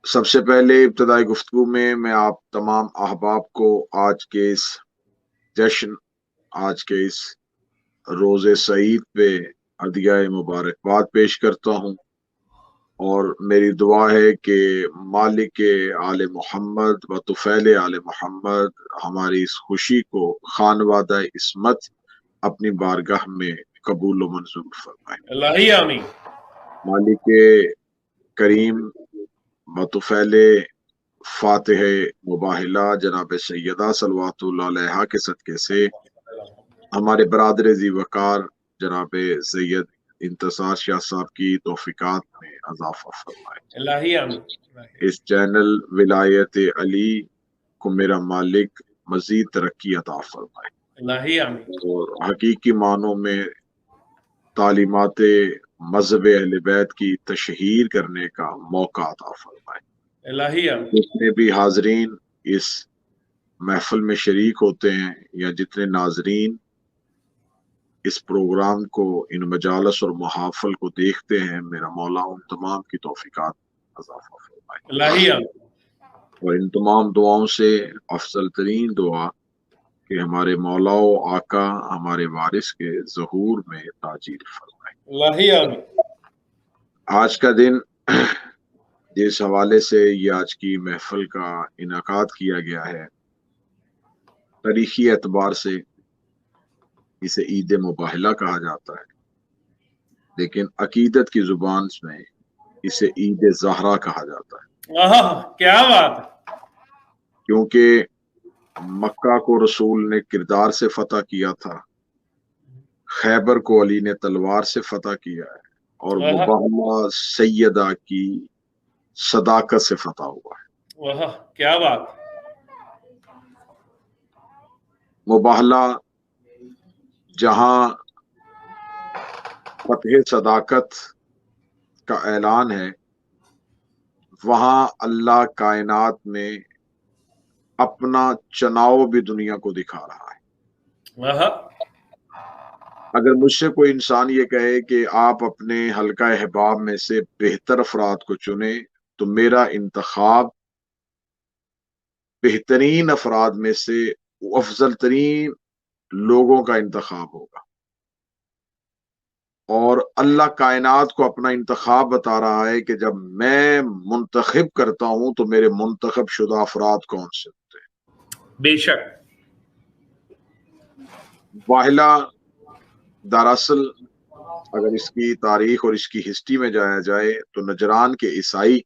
سب سے پہلے ابتدائی گفتگو میں آپ تمام احباب کو آج کے اس جشن، آج کے اس روز سعید پہ ہدیہ مبارکباد پیش کرتا ہوں، اور میری دعا ہے کہ مالک آل محمد و طفیل آل محمد ہماری اس خوشی کو خانوادہ عصمت اپنی بارگاہ میں قبول و منظور فرمائے۔ اللہ ہی آمین۔ مالک کریم و طفیل فاتح مباہلہ جناب سیدہ صلوات اللہ علیہا کے صدقے سے ہمارے برادر ذی وقار جناب سید انتصار شاہ صاحب کی توفیقات میں اضافہ فرمائے۔ اللہ ہی آمین۔ اس چینل ولایت علی کو میرا مالک مزید ترقی عطا فرمائے، اللہ ہی آمین۔ اور حقیقی معنوں میں تعلیمات مذہب اہل بیت کی تشہیر کرنے کا موقع عطا فرمائے۔ اللہ ہی آمین۔ جتنے بھی حاضرین اس محفل میں شریک ہوتے ہیں یا جتنے ناظرین اس پروگرام کو، ان مجالس اور محافل کو دیکھتے ہیں، میرا مولا ان تمام کی توفیقات اضافہ فرمائے۔ اللہ ہی آمین۔ اور ان تمام دعاؤں سے افضل ترین دعا کہ ہمارے مولا و آقا ہمارے وارث کے ظہور میں تاجیل فرمائے۔ اللہ ہی آمین۔ آج کا دن جس حوالے سے یہ آج کی محفل کا انعقاد کیا گیا ہے، تاریخی اعتبار سے اسے عید مباہلہ کہا جاتا ہے، لیکن عقیدت کی زبان میں اسے عید زہرا کہا جاتا ہے، کیا بات ہے! کیونکہ مکہ کو رسول نے کردار سے فتح کیا تھا، خیبر کو علی نے تلوار سے فتح کیا ہے، اور مباہلہ سیدہ کی صداقت سے فتح ہوا ہے۔ کیا بات! مباہلہ جہاں فتح صداقت کا اعلان ہے، وہاں اللہ کائنات میں اپنا چناؤ بھی دنیا کو دکھا رہا ہے۔ اگر مجھ سے کوئی انسان یہ کہے کہ آپ اپنے حلقہ احباب میں سے بہتر افراد کو چنیں، تو میرا انتخاب بہترین افراد میں سے افضل ترین لوگوں کا انتخاب ہوگا، اور اللہ کائنات کو اپنا انتخاب بتا رہا ہے کہ جب میں منتخب کرتا ہوں تو میرے منتخب شدہ افراد کون سے ہوتے ہیں۔ بے شک۔ واحلہ دراصل اگر اس کی تاریخ اور اس کی ہسٹری میں جایا جائے تو نجران کے عیسائی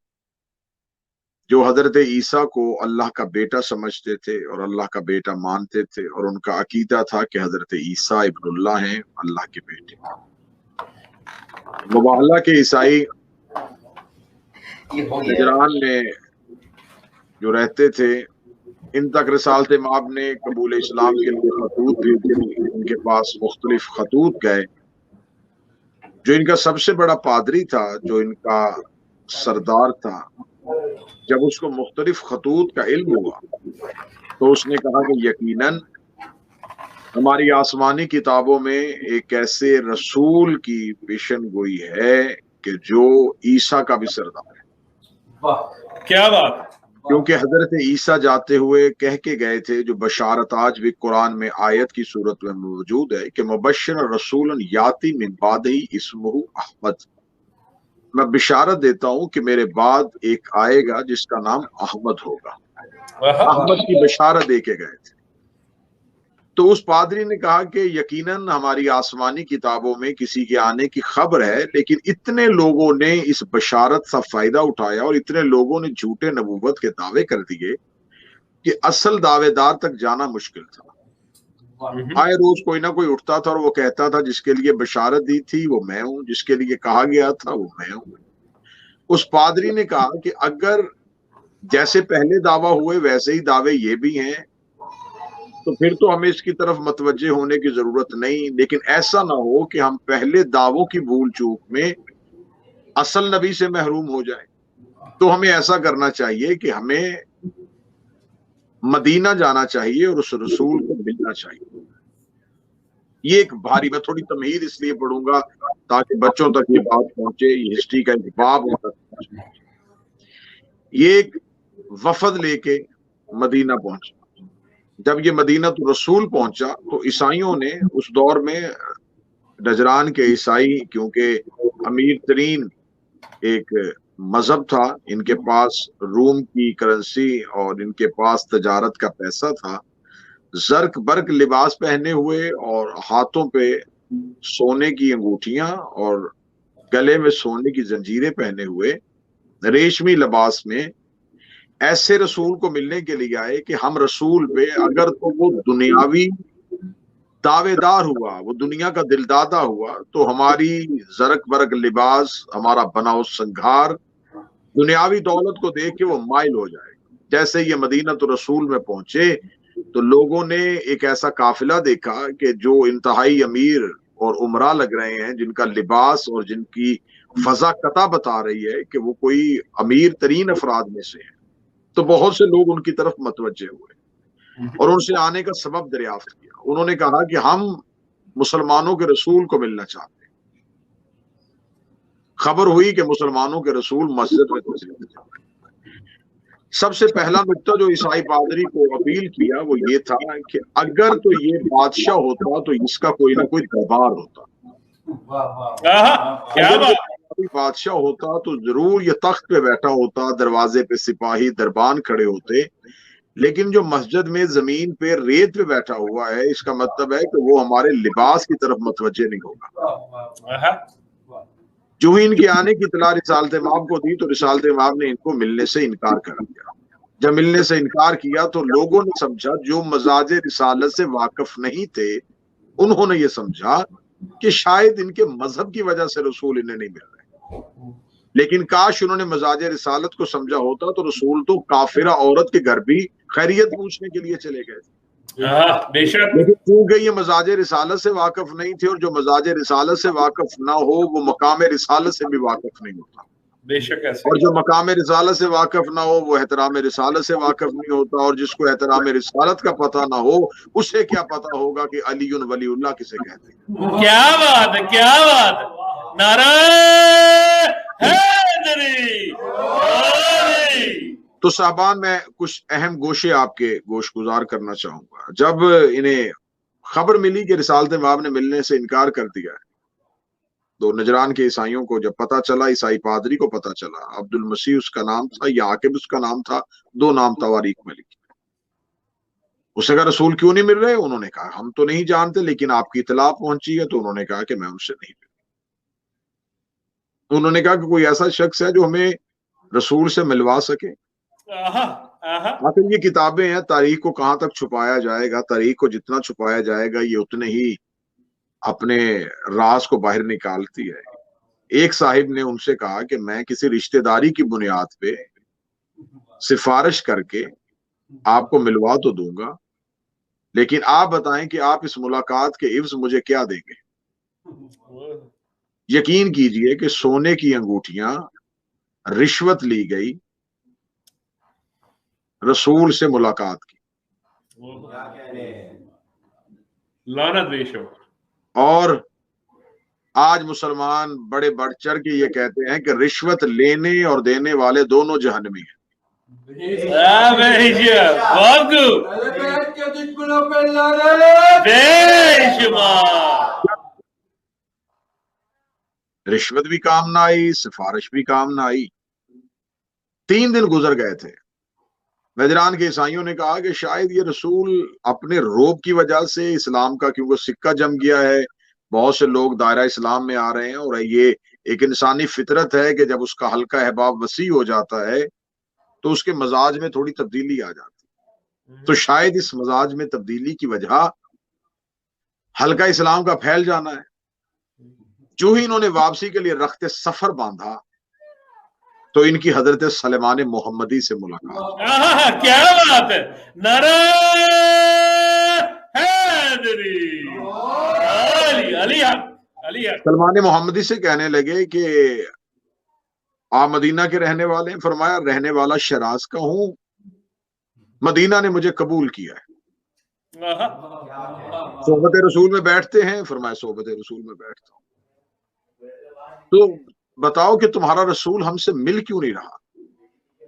جو حضرت عیسیٰ کو اللہ کا بیٹا سمجھتے تھے اور اللہ کا بیٹا مانتے تھے، اور ان کا عقیدہ تھا کہ حضرت عیسیٰ ابن اللہ ہیں، اللہ کے بیٹے۔ مباہلہ کے عیسائی نجران میں جو رہتے تھے، ان تک رسالت مآب نے قبول اسلام کے لیے خطوط بھیجے، ان کے پاس مختلف خطوط گئے۔ جو ان کا سب سے بڑا پادری تھا، جو ان کا سردار تھا، جب اس کو مختلف خطوط کا علم ہوا تو اس نے کہا کہ یقیناً ہماری آسمانی کتابوں میں ایک ایسے رسول کی پیشن گوئی ہے کہ جو عیسیٰ کا بھی سردار ہے۔ کیا بات! کیونکہ حضرت عیسیٰ جاتے ہوئے کہہ کے گئے تھے، جو بشارت آج بھی قرآن میں آیت کی صورت میں موجود ہے کہ مبشر رسول یاتی من بعدہ اسمہ احمد، میں بشارت دیتا ہوں کہ میرے بعد ایک آئے گا جس کا نام احمد ہوگا۔ احمد کی بشارت دے کے گئے تھے۔ تو اس پادری نے کہا کہ یقیناً ہماری آسمانی کتابوں میں کسی کے آنے کی خبر ہے، لیکن اتنے لوگوں نے اس بشارت سے فائدہ اٹھایا اور اتنے لوگوں نے جھوٹے نبوت کے دعوے کر دیے کہ اصل دعوے دار تک جانا مشکل تھا۔ آئے روز کوئی نہ کوئی اٹھتا تھا اور وہ کہتا تھا جس کے لیے بشارت دی تھی وہ میں ہوں، جس کے لیے کہا گیا تھا وہ میں ہوں۔ اس پادری نے کہا کہ اگر جیسے پہلے دعویٰ ہوئے ویسے ہی دعوے یہ بھی ہیں تو پھر تو ہمیں اس کی طرف متوجہ ہونے کی ضرورت نہیں، لیکن ایسا نہ ہو کہ ہم پہلے دعووں کی بھول چوک میں اصل نبی سے محروم ہو جائیں۔ تو ہمیں ایسا کرنا چاہیے کہ ہمیں مدینہ جانا چاہیے اور اس رسول کو ملنا چاہیے۔ یہ ایک بھاری، میں تھوڑی تمہید اس لیے پڑھوں گا تاکہ بچوں تک یہ بات پہنچے، یہ ہسٹری کا ایک باب ہوتا ہے۔ یہ ایک وفد لے کے مدینہ پہنچا. جب یہ مدینہ تو رسول پہنچا تو عیسائیوں نے اس دور میں، نجران کے عیسائی کیونکہ امیر ترین ایک مذہب تھا، ان کے پاس روم کی کرنسی اور ان کے پاس تجارت کا پیسہ تھا، زرق برق لباس پہنے ہوئے اور ہاتھوں پہ سونے کی انگوٹھیاں اور گلے میں سونے کی زنجیریں پہنے ہوئے ریشمی لباس میں ایسے رسول کو ملنے کے لیے آئے کہ ہم رسول پہ اگر تو وہ دنیاوی دعوے دار ہوا، وہ دنیا کا دلدادہ ہوا، تو ہماری زرق برق لباس، ہمارا بناؤ سنگھار دنیاوی دولت کو دیکھ کے وہ مائل ہو جائے. جیسے یہ مدینہ تو رسول میں پہنچے تو لوگوں نے ایک ایسا قافلہ دیکھا کہ جو انتہائی امیر اور عمرہ لگ رہے ہیں، جن کا لباس اور جن کی فضا قطع بتا رہی ہے کہ وہ کوئی امیر ترین افراد میں سے ہیں. تو بہت سے لوگ ان کی طرف متوجہ ہوئے اور ان سے آنے کا سبب دریافت کیا. انہوں نے کہا کہ ہم مسلمانوں کے رسول کو ملنا چاہتے ہیں. خبر ہوئی کہ مسلمانوں کے رسول مسجد میں تشریف لے جائیں. سب سے پہلا نکتہ جو عیسائی پادری کو اپیل کیا وہ یہ تھا کہ اگر تو یہ بادشاہ ہوتا تو اس کا کوئی نہ کوئی دربار ہوتا. اگر کوئی بادشاہ ہوتا تو ضرور یہ تخت پہ بیٹھا ہوتا، دروازے پہ سپاہی دربان کھڑے ہوتے، لیکن جو مسجد میں زمین پہ ریت پہ بیٹھا ہوا ہے، اس کا مطلب ہے کہ وہ ہمارے لباس کی طرف متوجہ نہیں ہوگا. جو ہی ان کے آنے کی اطلاع رسالت امام کو دی تو رسالت امام نے ان کو ملنے سے انکار کر دیا. جب ملنے سے انکار کیا تو لوگوں نے سمجھا، جو مزاج رسالت سے واقف نہیں تھے انہوں نے یہ سمجھا کہ شاید ان کے مذہب کی وجہ سے رسول انہیں نہیں مل رہے. لیکن کاش انہوں نے مزاج رسالت کو سمجھا ہوتا تو رسول تو کافرہ عورت کے گھر بھی خیریت پوچھنے کے لیے چلے گئے تھے. لیکن کیونکہ یہ مزاج رسالت سے واقف نہیں تھے، اور جو مزاج رسالت سے واقف نہ ہو وہ مقام رسالت سے بھی واقف نہیں ہوتا. اور جو مقام رسالت سے واقف نہ ہو وہ احترام رسالت سے واقف نہیں ہوتا، اور جس کو احترام رسالت کا پتہ نہ ہو اسے کیا پتہ ہوگا کہ علی ولی اللہ کسے کہتے ہیں. کیا بات ہے، کیا بات ہے. نعرہ حیدری. تو صاحبان میں کچھ اہم گوشے آپ کے گوش گزار کرنا چاہوں گا. جب انہیں خبر ملی کہ رسالت امام نے ملنے سے انکار کر دیا ہے تو نجران کے عیسائیوں کو جب پتہ چلا، عیسائی پادری کو پتہ چلا، عبد المسیح اس کا نام تھا یا عاقب اس کا نام تھا، 2 نام تواریخ میں لکھے. اسے کہا رسول کیوں نہیں مل رہے؟ انہوں نے کہا ہم تو نہیں جانتے، لیکن آپ کی اطلاع پہنچی ہے. تو انہوں نے کہا کہ میں ان سے نہیں مل. انہوں نے کہا کہ کوئی ایسا شخص ہے جو ہمیں رسول سے ملوا سکے. آخر یہ کتابیں ہیں، تاریخ کو کہاں تک چھپایا جائے گا. تاریخ کو جتنا چھپایا جائے گا یہ اتنے ہی اپنے راز کو باہر نکالتی ہے. ایک صاحب نے ان سے کہا کہ میں کسی رشتہ داری کی بنیاد پہ سفارش کر کے آپ کو ملوا تو دوں گا، لیکن آپ بتائیں کہ آپ اس ملاقات کے عوض مجھے کیا دیں گے. یقین کیجئے کہ سونے کی انگوٹھیاں رشوت لی گئی رسول سے ملاقات کی. لعنت بے شک. اور آج مسلمان بڑے بڑھ چڑھ کے یہ کہتے ہیں کہ رشوت لینے اور دینے والے دونوں جہنمی ہیں. رشوت بھی کام نہ آئی، سفارش بھی کام نہ آئی. 3 دن گزر گئے تھے. نجران کے عیسائیوں نے کہا کہ شاید یہ رسول اپنے روب کی وجہ سے اسلام کا کیونکہ سکہ جم گیا ہے، بہت سے لوگ دائرہ اسلام میں آ رہے ہیں، اور یہ ایک انسانی فطرت ہے کہ جب اس کا حلقہ احباب وسیع ہو جاتا ہے تو اس کے مزاج میں تھوڑی تبدیلی آ جاتی ہے. تو شاید اس مزاج میں تبدیلی کی وجہ حلقہ اسلام کا پھیل جانا ہے. جو ہی انہوں نے واپسی کے لیے رخت سفر باندھا تو ان کی حضرت سلیمان محمدی سے ملاقات. کیا بات ہے. نعرہ حیدری. سلیمان محمدی سے کہنے لگے کہ آپ مدینہ کے رہنے والے ہیں؟ فرمایا رہنے والا شیراز کا ہوں، مدینہ نے مجھے قبول کیا ہے. صحبت رسول میں بیٹھتے ہیں؟ فرمایا صحبت رسول میں بیٹھتا ہوں. تو بتاؤ کہ تمہارا رسول ہم سے مل کیوں نہیں رہا؟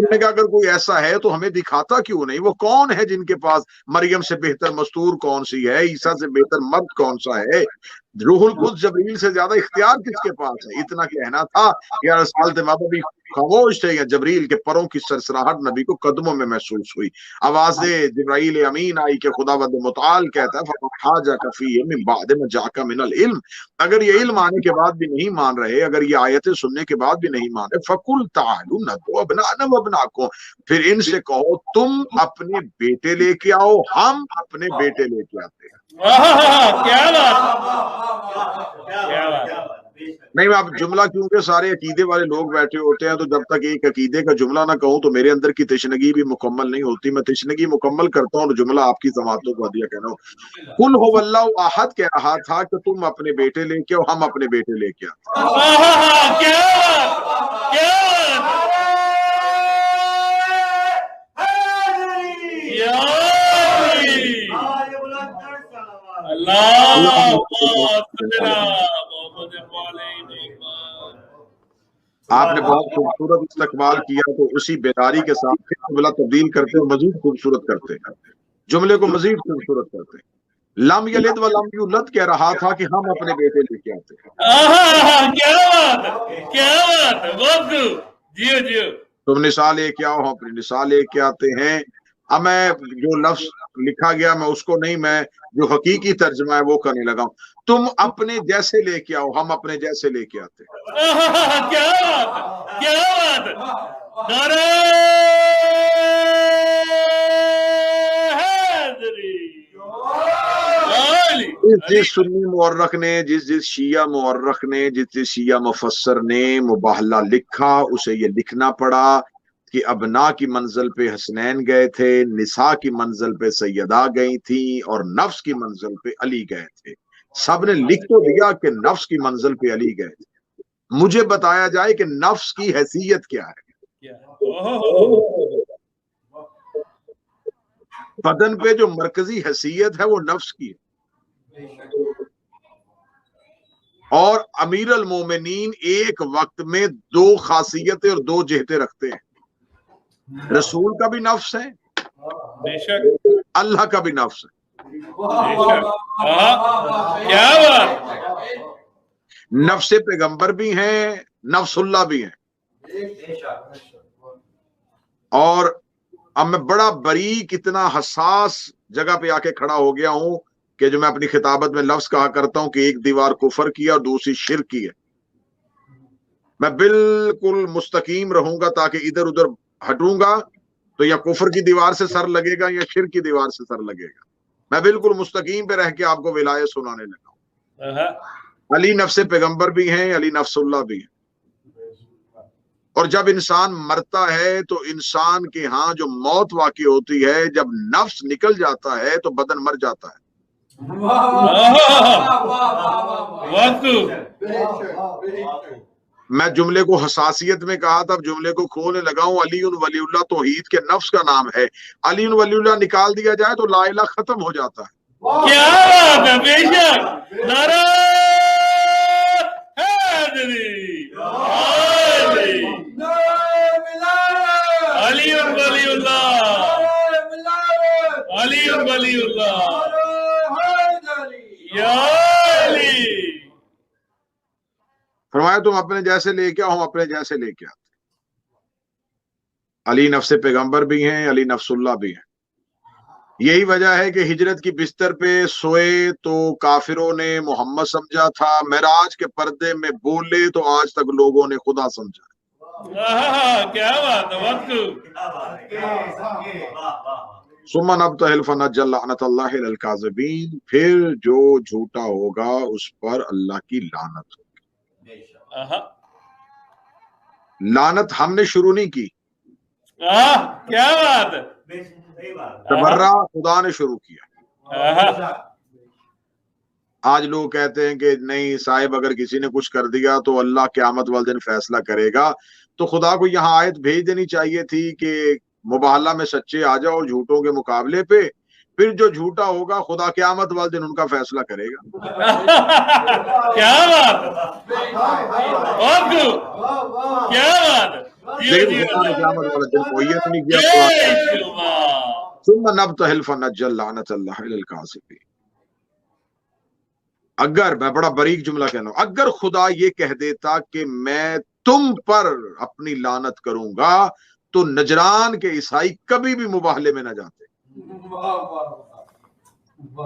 انہوں نے کہا اگر کوئی ایسا ہے تو ہمیں دکھاتا کیوں نہیں؟ وہ کون ہے جن کے پاس مریم سے بہتر مستور کون سی ہے، عیسیٰ سے بہتر مرد کون سا ہے، روح القدس جبریل سے زیادہ اختیار کس کے پاس ہے؟ اتنا کہنا تھا یا حضرت مابا بھی خاموش تھے، یا جبریل کے پروں کی سرسراہٹ نبی کو قدموں میں محسوس ہوئی، آواز جبرائیل امین آئی کہ خداوند متعال کہتا ہے فَحَاجَكَ فِيهِ مِن بَعْدِ مَا جَاءَكَ مِنَ الْعِلْمِ، اگر یہ علم آنے کے بعد بھی نہیں مان رہے، اگر یہ آیتیں سننے کے بعد بھی نہیں مان رہے، فَقُلْ تَعَالُوا نَدْعُ أَبْنَاءَنَا وَأَبْنَاءَكُمْ، پھر ان سے کہو تم اپنے بیٹے لے کے آؤ، ہم اپنے بیٹے لے کے آتے ہیں۔ کیا بات، کیا بات۔ نہیں میں اب جملہ، کیونکہ سارے عقیدے والے لوگ بیٹھے ہوتے ہیں تو جب تک ایک عقیدے کا جملہ نہ کہوں تو میرے اندر کی تشنگی بھی مکمل نہیں ہوتی، میں تشنگی مکمل کرتا ہوں اور جملہ آپ کی سماعتوں کو ہدیہ کہہ رہا ہوں۔ قل هو اللہ احد کہہ رہا تھا کہ تم اپنے بیٹے لے کے آؤ، ہم اپنے بیٹے لے کے آتے ہیں۔ آپ نے بہت خوبصورت استقبال کیا، تو اسی بیداری کے ساتھ جملہ تبدیل کرتے اور مزید خوبصورت کرتے ہیں، جملے کو مزید خوبصورت کرتے ہیں۔ لم یلد ولم یولد کہہ رہا تھا کہ ہم اپنے بیٹے لے کے آتے ہیں۔ کیا بات، جیو جیو، تم نساء لے کے آؤ، ہم اپنی نساء لے کے آتے ہیں۔ اب میں جو لفظ لکھا گیا میں اس کو نہیں، میں جو حقیقی ترجمہ ہے وہ کرنے لگا ہوں۔ تم اپنے جیسے لے کے آؤ، ہم اپنے جیسے لے کے آتے ہیں۔ کیا بات، کیا بات، نعرہ حیدری، جس سنی مورخ نے، جس شیعہ مورخ نے، جس شیعہ مفسر نے مباہلہ لکھا، اسے یہ لکھنا پڑا کہ ابنا کی منزل پہ حسنین گئے تھے، نساء کی منزل پہ سیدہ گئی تھیں، اور نفس کی منزل پہ علی گئے تھے۔ سب نے لکھ تو دیا کہ نفس کی منزل پہ علی گئے تھے، مجھے بتایا جائے کہ نفس کی حیثیت کیا ہے۔ بدن پہ جو مرکزی حیثیت ہے وہ نفس کی ہے، اور امیر المومنین ایک وقت میں دو خاصیتیں اور دو جہتیں رکھتے ہیں، رسول کا بھی نفس ہے، بے شک اللہ کا بھی نفس ہے۔ کیا بات، نفس پیغمبر بھی ہیں، نفس اللہ بھی ہیں۔ اور اب میں بڑا باریک، اتنا حساس جگہ پہ آ کے کھڑا ہو گیا ہوں کہ جو میں اپنی خطابت میں لفظ کہا کرتا ہوں کہ ایک دیوار کفر کی اور دوسری شرک کی ہے، میں بالکل مستقیم رہوں گا، تاکہ ادھر ادھر ہٹوں گا تو یا کفر کی دیوار سے سر لگے گا یا شرک کی دیوار سے سر لگے گا۔ میں بالکل مستقیم پہ رہ کے آپ کو ولایت سنانے لگا ہوں۔ علی نفس پیغمبر بھی ہیں، علی نفس اللہ بھی ہیں۔ اور جب انسان مرتا ہے تو انسان کے ہاں جو موت واقع ہوتی ہے، جب نفس نکل جاتا ہے تو بدن مر جاتا ہے۔ میں جملے کو حساسیت میں کہا تھا، اب جملے کو کھولنے لگا ہوں۔ علی ولی اللہ توحید کے نفس کا نام ہے، علی ولی اللہ نکال دیا جائے تو لا الہ ختم ہو جاتا ہے۔ کیا بات ہے، بے شک، نعرہ حیدری، علی ولی اللہ، علی ولی اللہ، یا علی۔ فرمایا تم اپنے جیسے لے کے آؤ، ہم اپنے جیسے لے کے آتے ہیں۔ علی نفس پیغمبر بھی ہیں، علی نفس اللہ بھی ہیں۔ یہی وجہ ہے کہ ہجرت کی بستر پہ سوئے تو کافروں نے محمد سمجھا تھا، معراج کے پردے میں بولے تو آج تک لوگوں نے خدا سمجھا۔ کیا بات ہے، ثم نبتہل فنجعل لعنت اللہ علی الکاذبین، پھر جو جھوٹا ہوگا اس پر اللہ کی لعنت ہوگی۔ لعنت ہم نے شروع نہیں کی، کیا بات ہے، تبرہ خدا نے شروع کیا۔ آج لوگ کہتے ہیں کہ نہیں صاحب اگر کسی نے کچھ کر دیا تو اللہ قیامت والے دن فیصلہ کرے گا، تو خدا کو یہاں آیت بھیج دینی چاہیے تھی کہ مباہلہ میں سچے آ جاؤ جھوٹوں کے مقابلے پہ، پھر جو جھوٹا ہوگا خدا قیامت والے دن ان کا فیصلہ کرے گا۔ کیا بات، کیا بات، لیکن خدا نے قیامت والا دن معین نہیں کیا۔ ثم نبتہل فنجعل لعنۃ اللہ علی الکاذبین۔ اگر میں بڑا باریک جملہ کہہ رہا ہوں، اگر خدا یہ کہہ دیتا کہ میں تم پر اپنی لعنت کروں گا تو نجران کے عیسائی کبھی بھی مباہلے میں نہ جاتے۔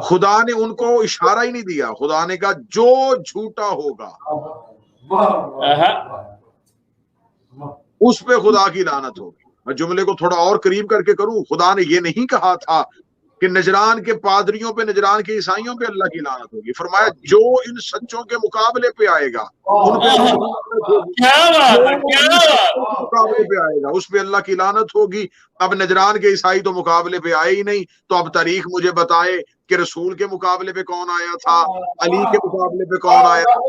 خدا نے ان کو اشارہ ہی نہیں دیا، خدا نے کہا جو جھوٹا ہوگا اس پہ خدا کی لعنت ہوگی۔ میں جملے کو تھوڑا اور قریب کر کے کروں، خدا نے یہ نہیں کہا تھا کہ نجران کے پادریوں پہ، نجران کے عیسائیوں پہ اللہ کی لعنت ہوگی، فرمایا جو ان سچوں کے مقابلے پہ آئے گا ان پہ مقابلے پہ آئے گا اس پہ اللہ کی لعنت ہوگی۔ اب نجران کے عیسائی تو مقابلے پہ آئے ہی نہیں، تو اب تاریخ مجھے بتائے کہ رسول کے مقابلے پہ کون آیا تھا، علی کے مقابلے پہ کون آیا تھا،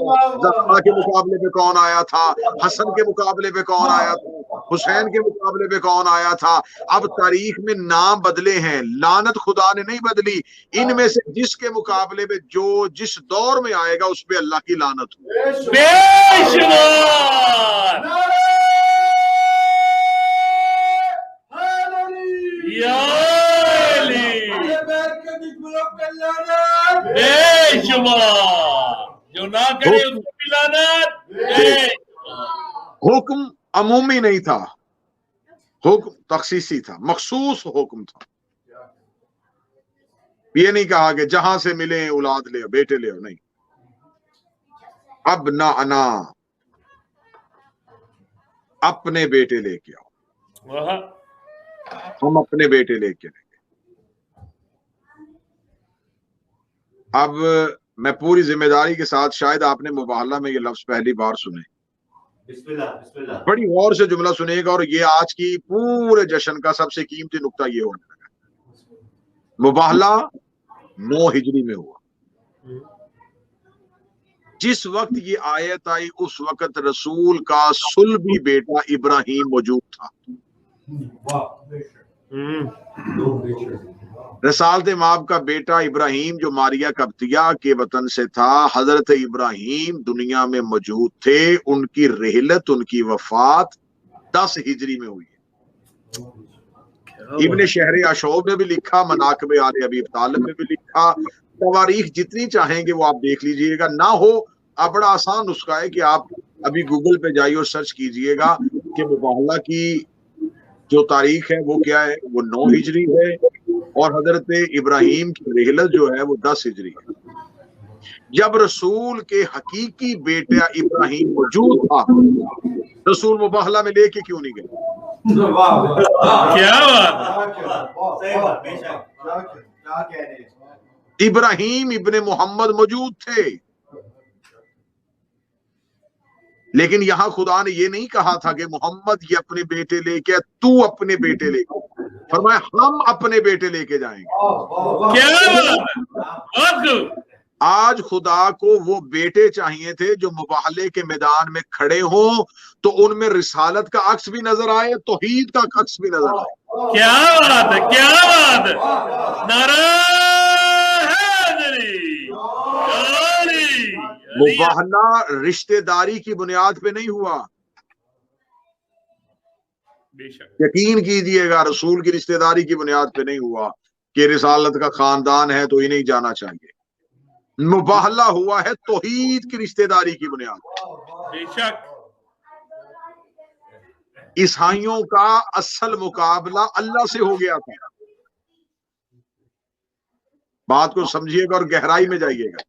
زکریا کے مقابلے پہ کون آیا تھا، حسن کے مقابلے پہ کون آیا تھا، حسین کے مقابلے پہ کون آیا تھا۔ اب تاریخ میں نام بدلے ہیں، لعنت خدا نے نہیں بدلی۔ ان میں سے جس کے مقابلے میں جو جس دور میں آئے گا اس پہ اللہ کی لعنت ہو۔ جو نہ کرے اس کو بھی لعنت۔ حکم عمومی نہیں تھا، حکم تخصیصی تھا، مخصوص حکم تھا۔ یہ نہیں کہا کہ جہاں سے ملے اولاد لے بیٹے لے، نہیں، اب نہ انا اپنے بیٹے لے کے آؤ، ہم اپنے بیٹے لے کے آئیں گے۔ اب میں پوری ذمہ داری کے ساتھ، شاید آپ نے مباہلہ میں یہ لفظ پہلی بار سنے، بسم اللہ بڑی غور سے جملہ سنے گا، اور یہ آج کی پورے جشن کا سب سے قیمتی نقطہ یہ ہونے لگا۔ مباہلہ 9 ہجری میں ہوا۔ جس وقت یہ آیت آئی اس وقت رسول کا صلبی بیٹا ابراہیم موجود تھا۔ رسالت مآب کا بیٹا ابراہیم جو ماریہ قبطیہ کے وطن سے تھا، حضرت ابراہیم دنیا میں موجود تھے، ان کی رحلت، ان کی وفات 10 ہجری میں ہوئی ہے۔ ابن شہر اشعوب نے بھی لکھا، مناقب آل ابی طالب نے بھی لکھا، تواریخ جتنی چاہیں گے وہ آپ دیکھ لیجئے گا، نہ ہو اب بڑا آسان نسخہ ہے کہ آپ ابھی گوگل پہ جائیے اور سرچ کیجئے گا کہ مباہلہ کی جو تاریخ ہے وہ کیا ہے، وہ 9 ہجری ہے، اور حضرت ابراہیم کی رحلت جو ہے وہ 10 ہجری ہے۔ جب رسول کے حقیقی بیٹا ابراہیم موجود تھا، رسول مباہلہ میں لے کے کیوں نہیں گئے؟ کیا ابراہیم ابن محمد موجود تھے، لیکن یہاں خدا نے یہ نہیں کہا تھا کہ محمد یہ اپنے بیٹے لے کے، تو اپنے بیٹے لے کے، فرمایا ہم اپنے بیٹے لے کے جائیں گے۔ آج خدا کو وہ بیٹے چاہیے تھے جو مباہلے کے میدان میں کھڑے ہوں تو ان میں رسالت کا عکس بھی نظر آئے، توحید کا عکس بھی نظر آئے۔ کیا بات ہے، کیا بات ہے، نعرہ حیدری۔ مباہلہ رشتہ داری کی بنیاد پہ نہیں ہوا، یقین کیجئے گا، رسول کی رشتہ داری کی بنیاد پہ نہیں ہوا کہ رسالت کا خاندان ہے تو انہیں جانا چاہیے۔ مباہلہ ہوا ہے توحید کی رشتہ داری کی بنیاد پہ۔ بے شک عیسائیوں کا اصل مقابلہ اللہ سے ہو گیا تھا، بات کو سمجھیے گا اور گہرائی میں جائیے گا۔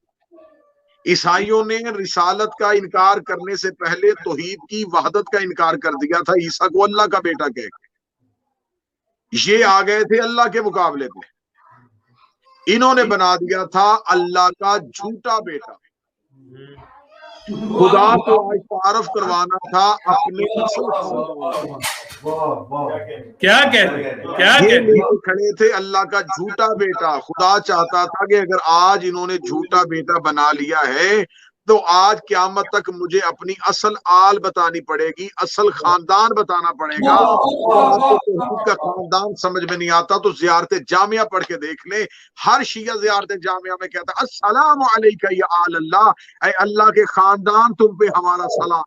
عیسائیوں نے رسالت کا انکار کرنے سے پہلے توحید کی وحدت کا انکار کر دیا تھا، عیسیٰ کو اللہ کا بیٹا کہہ کے۔ یہ آ گئے تھے اللہ کے مقابلے پہ، انہوں نے بنا دیا تھا اللہ کا جھوٹا بیٹا۔ خدا کو آج تعارف کروانا تھا اپنے اصل خاندان۔ کیا کہتے یہ کھڑے تھے اللہ کا جھوٹا بیٹا۔ خدا چاہتا تھا کہ اگر آج انہوں نے جھوٹا بیٹا بنا لیا ہے تو آج قیامت تک مجھے اپنی اصل آل بتانی پڑے گی، اصل خاندان بتانا پڑے گا۔ کا خاندان سمجھ میں نہیں آتا تو زیارت جامعہ پڑھ کے دیکھ لیں، ہر شیعہ زیارت جامعہ میں کہتا ہے السلام علیکہ یا آل اللہ، اے اللہ کے خاندان تم پہ ہمارا سلام۔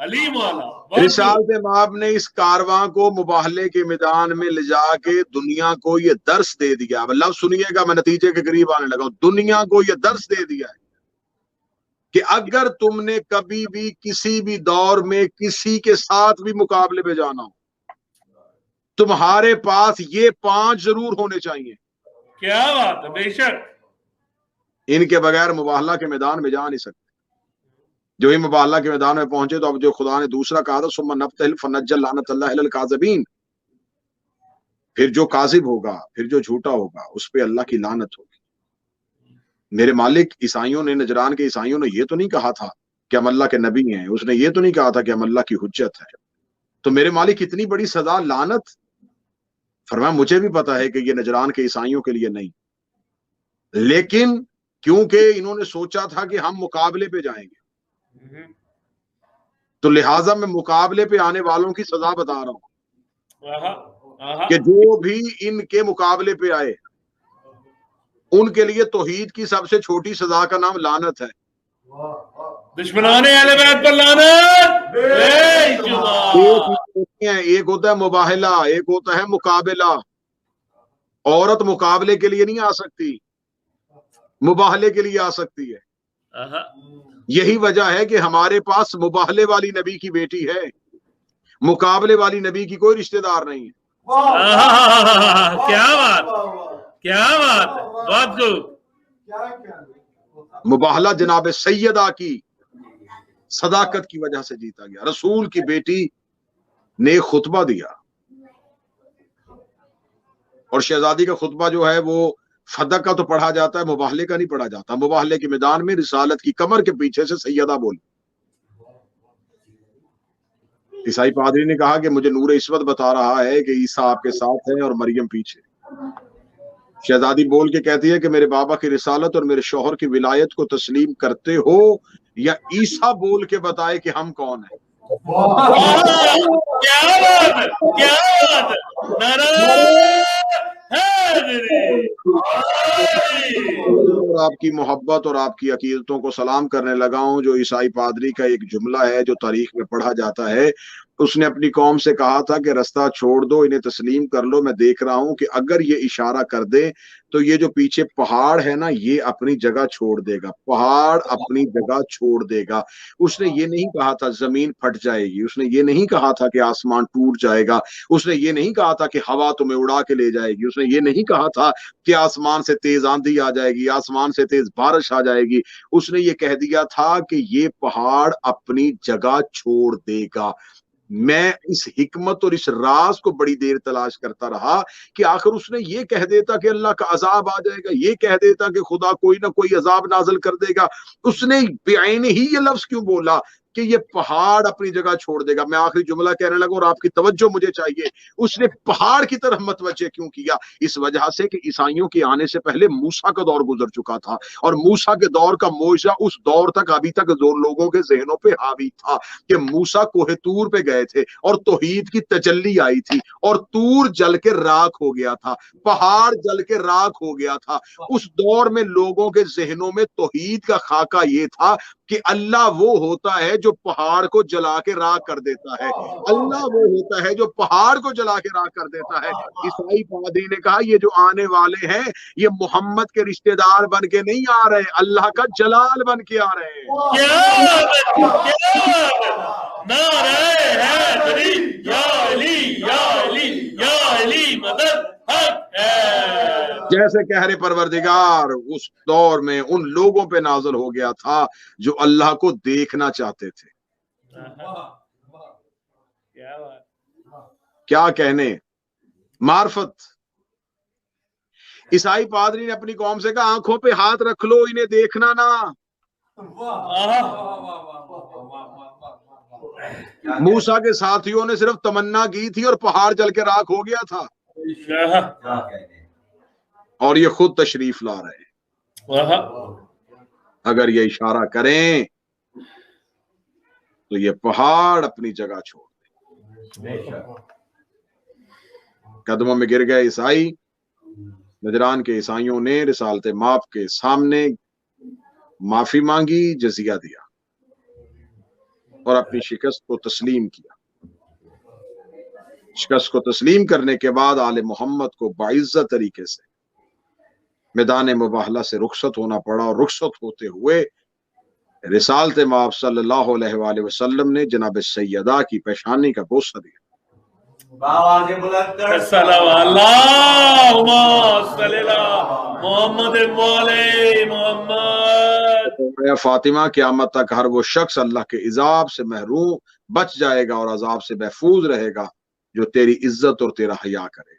علیم والا. رسالت مآب نے اس کارواں کو مباہلے کے میدان میں لے جا کے دنیا کو یہ درس دے دیا. لفظ سنیے گا، میں نتیجے کے قریب آنے لگا ہوں. دنیا کو یہ درس دے دیا ہے کہ اگر تم نے کبھی بھی کسی بھی دور میں کسی کے ساتھ بھی مقابلے پہ جانا ہو، تمہارے پاس یہ 5 ضرور ہونے چاہیے. کیا بات ہے، بے شک. ان کے بغیر مباہلہ کے میدان میں جا نہیں سکتے. جو ہی مباہلہ کے میدان میں پہنچے تو اب جو خدا نے دوسرا کہا تھا ثم نبتہل فنجعل لعنت اللہ علی الکاذبین، پھر جو کاذب ہوگا، پھر جو جھوٹا ہوگا، اس پہ اللہ کی لعنت ہوگی. میرے مالک، عیسائیوں نے، نجران کے عیسائیوں نے یہ تو نہیں کہا تھا کہ ہم اللہ کے نبی ہیں، اس نے یہ تو نہیں کہا تھا کہ ہم اللہ کی حجت ہے. تو میرے مالک اتنی بڑی سزا، لعنت. فرمایا مجھے بھی پتا ہے کہ یہ نجران کے عیسائیوں کے لیے نہیں، لیکن کیونکہ انہوں نے سوچا تھا کہ ہم مقابلے پہ جائیں گے، تو لہٰذا میں مقابلے پہ آنے والوں کی سزا بتا رہا ہوں کہ جو بھی ان کے مقابلے پہ آئے ان کے لیے توحید کی سب سے چھوٹی سزا کا نام لعنت ہے. دشمنان اہل بیت پر لعنت. ایک ہوتا ہے مباہلہ، ایک ہوتا ہے مقابلہ. عورت مقابلے کے لیے نہیں آ سکتی، مباہلے کے لیے آ سکتی ہے. یہی وجہ ہے کہ ہمارے پاس مباہلے والی نبی کی بیٹی ہے، مقابلے والی نبی کی کوئی رشتہ دار نہیں ہے. کیا بات، کیا بات، بہت خوب. مباہلہ جناب سیدہ کی صداقت کی وجہ سے جیتا گیا. رسول کی بیٹی نے خطبہ دیا، اور شہزادی کا خطبہ جو ہے وہ فدق کا تو پڑھا جاتا ہے، مباہلے کا نہیں پڑھا جاتا. مباہلے کے میدان میں رسالت کی کمر کے پیچھے سے سیدہ بولی. عیسائی پادری نے کہا کہ مجھے نور عصمت بتا رہا ہے کہ عیسیٰ آپ کے ساتھ ہے اور مریم پیچھے. شہزادی بول کے کہتی ہے کہ میرے بابا کی رسالت اور میرے شوہر کی ولایت کو تسلیم کرتے ہو یا عیسیٰ بول کے بتائے کہ ہم کون ہیں. کیا بات ہے، کیا بات ہے. اور آپ کی محبت اور آپ کی عقیدتوں کو سلام کرنے لگا ہوں. جو عیسائی پادری کا ایک جملہ ہے جو تاریخ میں پڑھا جاتا ہے، اس نے اپنی قوم سے کہا تھا کہ رستہ چھوڑ دو، انہیں تسلیم کر لو. میں دیکھ رہا ہوں کہ اگر یہ اشارہ کر دے تو یہ جو پیچھے پہاڑ ہے نا، یہ اپنی جگہ چھوڑ دے گا، پہاڑ اپنی جگہ چھوڑ دے گا. اس نے یہ نہیں کہا تھا زمین پھٹ جائے گی، اس نے یہ نہیں کہا تھا کہ آسمان ٹوٹ جائے گا، اس نے یہ نہیں کہا تھا کہ ہوا تمہیں اڑا کے لے جائے گی، اس نے یہ نہیں کہا تھا کہ آسمان سے تیز آندھی آ جائے گی، آسمان سے تیز بارش آ جائے گی. اس نے یہ کہہ دیا تھا کہ یہ پہاڑ اپنی جگہ چھوڑ دے گا. میں اس حکمت اور اس راز کو بڑی دیر تلاش کرتا رہا کہ آخر اس نے یہ کہہ دیتا کہ اللہ کا عذاب آ جائے گا، یہ کہہ دیتا کہ خدا کوئی نہ کوئی عذاب نازل کر دے گا. اس نے بعین ہی یہ لفظ کیوں بولا کہ یہ پہاڑ اپنی جگہ چھوڑ دے گا؟ میں آخری جملہ کہنے لگا اور آپ کی توجہ مجھے چاہیے. اس نے پہاڑ کی طرف متوجہ کیوں کیا؟ اس وجہ سے کہ عیسائیوں کے آنے سے پہلے موسیٰ کا دور گزر چکا تھا، اور موسیٰ کے دور کا معجزہ اس دور تک ابھی تک لوگوں کے ذہنوں پہ حاوی تھا کہ موسیٰ کوہ طور پہ گئے تھے اور توحید کی تجلی آئی تھی، اور طور جل کے راکھ ہو گیا تھا، پہاڑ جل کے راکھ ہو گیا تھا. اس دور میں لوگوں کے ذہنوں میں توحید کا خاکہ یہ تھا کہ اللہ وہ ہوتا ہے جو پہاڑ کو جلا کے راکھ کر دیتا ہے، اللہ وہ ہوتا ہے جو پہاڑ کو جلا کے راکھ کر دیتا ہے. عیسائی پادری نے کہا یہ جو آنے والے ہیں یہ محمد کے رشتہ دار بن کے نہیں آ رہے، اللہ کا جلال بن کے آ رہے ہیں. جیسے قہر پروردگار اس دور میں ان لوگوں پہ نازل ہو گیا تھا جو اللہ کو دیکھنا چاہتے تھے. کیا کہنے، معرفت. عیسائی پادری نے اپنی قوم سے کہا آنکھوں پہ ہاتھ رکھ لو، انہیں دیکھنا نا. موسیٰ کے ساتھیوں نے صرف تمنا کی تھی اور پہاڑ جل کے راکھ ہو گیا تھا، اور یہ خود تشریف لا رہے ہیں. اگر یہ اشارہ کریں تو یہ پہاڑ اپنی جگہ چھوڑ دیں. قدموں میں گر گئے عیسائی. نجران کے عیسائیوں نے رسالت مآب کے سامنے معافی مانگی، جزیہ دیا. اور اپنی شکست کو تسلیم کیا۔ شکست کو تسلیم کرنے کے بعد آل محمد کو باعزت طریقے سے میدان مباہلہ سے رخصت ہونا پڑا، اور رخصت ہوتے ہوئے رسالت مآب صلی اللہ علیہ وآلہ وسلم نے جناب سیدہ کی پیشانی کا بوسہ دیا۔ آواز بلند کر اللہم صلی اللہ محمد والے محمد۔ اے فاطمہ، قیامت تک ہر وہ شخص اللہ کے عذاب سے محروم بچ جائے گا اور عذاب سے محفوظ رہے گا جو تیری عزت اور تیرا حیا کرے۔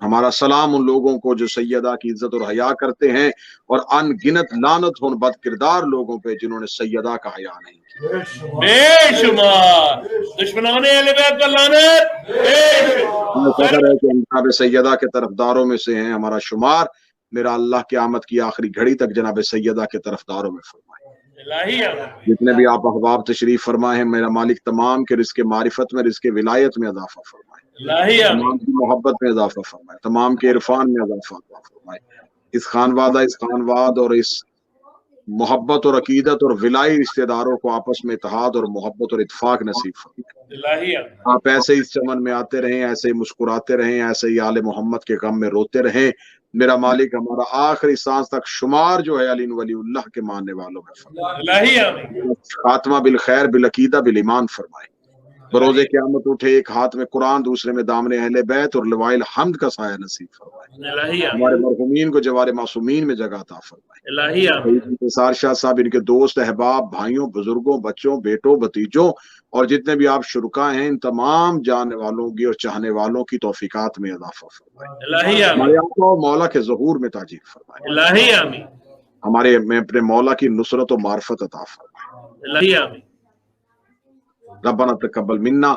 ہمارا سلام ان لوگوں کو جو سیدہ کی عزت اور حیا کرتے ہیں، اور ان گنت لعنت ہو ان بد کردار لوگوں پہ جنہوں نے سیدہ کا حیا نہیں کیا۔ بے شمار دشمنان اہل بیت کا لعنت بے ہمیں فخر ہے کہ ہم جناب سیدہ کے طرفداروں میں سے ہیں، ہمارا شمار میرا اللہ قیامت کی آخری گھڑی تک جناب سیدہ کے طرفداروں میں فرمائے۔ الہی جتنے بھی آپ احباب تشریف فرمائے ہیں، میرا مالک تمام کے رزق معرفت میں، رزق ولایت میں اضافہ فرمائے، الہی تمام کی محبت میں اضافہ فرمائے، تمام کے عرفان میں اضافہ فرمائے، اس خانواد اور اس محبت اور عقیدت اور ولائی رشتہ داروں کو آپس میں اتحاد اور محبت اور اتفاق نصیب فرمائے۔ الہی آپ ایسے ہی اس چمن میں آتے رہیں، ایسے ہی مسکراتے رہیں، ایسے ہی آل محمد کے غم میں روتے رہیں۔ میرا مالک ہمارا آخری سانس تک شمار جو ہے علی ولی اللہ کے ماننے والوں میں فرمائے، الہی خاتمہ بالخیر بالعقیدہ بالایمان فرمائے۔ بروز قیامت اٹھے ایک ہاتھ میں قرآن، دوسرے میں دامن اہل بیت اور لواء الحمد کا سایہ نصیب فرمائے۔ الہی ہمارے مرحومین کو جوار معصومین میں جگہ عطا فرمائے۔ الہی انتصار شاہ صاحب، ان کے دوست، احباب، بھائیوں، بزرگوں، بچوں، بیٹوں، بھتیجوں اور جتنے بھی آپ شرکا ہیں، ان تمام جاننے والوں کی اور چاہنے والوں کی توفیقات میں اضافہ فرمائے۔ الہی ہمارے آقا اور مولا کے ظہور میں تاجیل فرمائے۔ الہی آمین ہمارے میں اپنے مولا کی نصرت و معرفت عطا فرمائے۔ الہی آمین ربنا تقبل منا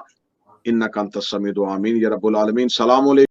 انک انت السمیع العلیم۔ آمین یا رب العالمین۔ سلام علیکم۔